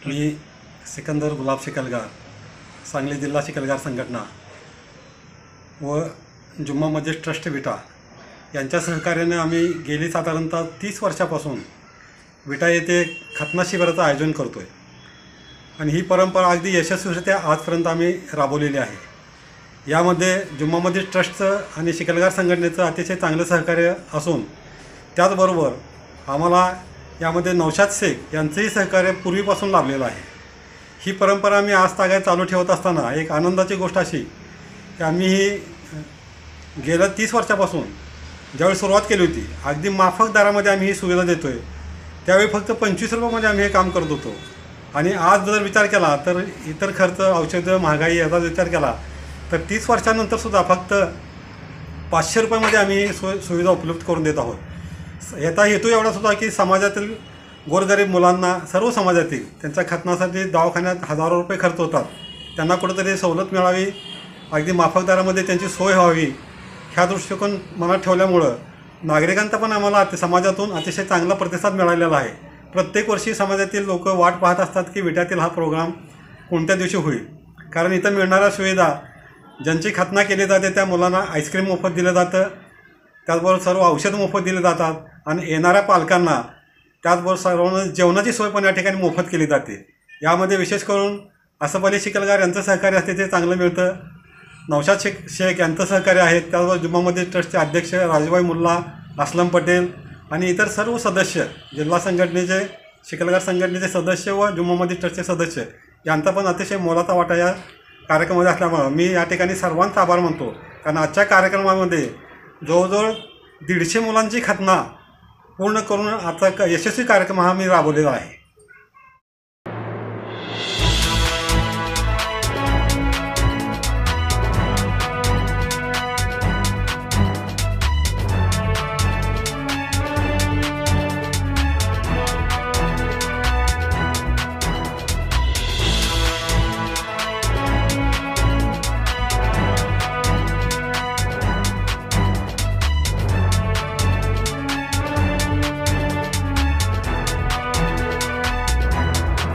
मी सिकंदर गुलाब शिकलगार, सांगली जिल्हा शिकलगार संघटना व जुम्मा मस्जिद ट्रस्ट विटा यांच्या सहकार्याने आम्ही गेली साधारणतः 30 वर्षापासून विटा येथे खतना शिबिराचं आयोजन करतो आहे आणि ही परंपरा अगदी यशस्वीरित्या आजपर्यंत आम्ही राबवलेली आहे। यामध्ये जुम्मा मस्जिद ट्रस्टचं आणि शिकलगार संघटनेचं अतिशय चांगलं सहकार्य असून त्याचबरोबर आम्हाला यामध्ये नौशाद शेख यांचंही सहकार्य पूर्वीपासून लाभलेलं आहे। ही परंपरा आम्ही आज तागायत चालू ठेवत असताना एक आनंदाची गोष्ट अशी की आम्ही ही गेल्या 30 वर्षापासून ज्यावेळी सुरुवात केली होती अगदी माफक दरामध्ये आम्ही ही सुविधा देतो आहे। त्यावेळी फक्त 25 रुपयामध्ये आम्ही हे काम करत होतो आणि आज जर विचार केला तर इतर खर्च, औषधं, महागाई याचा विचार केला तर 30 वर्षानंतरसुद्धा फक्त 500 रुपयामध्ये आम्ही सुविधा उपलब्ध करून देत आहोत। याचा हेतू एवढासुद्धा की समाजातील गोरगरीब मुलांना, सर्व समाजातील त्यांच्या खतनासाठी दवाखान्यात हजारो रुपये खर्च होतात, त्यांना कुठंतरी सवलत मिळावी, अगदी माफक दरामध्ये त्यांची सोय व्हावी ह्या दृष्टिकोन मनात ठेवल्यामुळं नागरिकांचा पण आम्हाला समाजातून अतिशय चांगला प्रतिसाद मिळालेला आहे। प्रत्येक वर्षी समाजातील लोक वाट पाहत असतात की विट्यातील हा प्रोग्राम कोणत्या दिवशी होईल, कारण इथं मिळणाऱ्या सुविधा, ज्यांची खतना केली जाते त्या मुलांना आईस्क्रीम मोफत दिलं जातं, त्याचबरोबर सर्व औषधं मोफत दिले जातात आणि येणाऱ्या पालकांना त्याचबरोबर सर्वांना जेवणाची सोय पण या ठिकाणी मोफत केली जाते। यामध्ये विशेष करून असफ अली शिकलगार यांचं सहकार्य असते ते चांगलं मिळतं, नौशाद शेख यांचं सहकार्य आहे, त्याचबरोबर जुम्मा मस्जिद ट्रस्टचे अध्यक्ष राजूभाई मुल्ला, असलम पटेल आणि इतर सर्व सदस्य, जिल्हा संघटनेचे, शिकलगार संघटनेचे सदस्य व जुम्मा मस्जिद ट्रस्टचे सदस्य यांचा पण अतिशय मोलाचा वाटा या कार्यक्रमामध्ये असल्यामुळं मी या ठिकाणी सर्वांचा आभार मानतो। कारण आजच्या कार्यक्रमामध्ये जवळजवळ 150 मुलांची खतना पूर्ण करून आता यशस्वी कार्यक्रम हा मी राबवलेला आहे।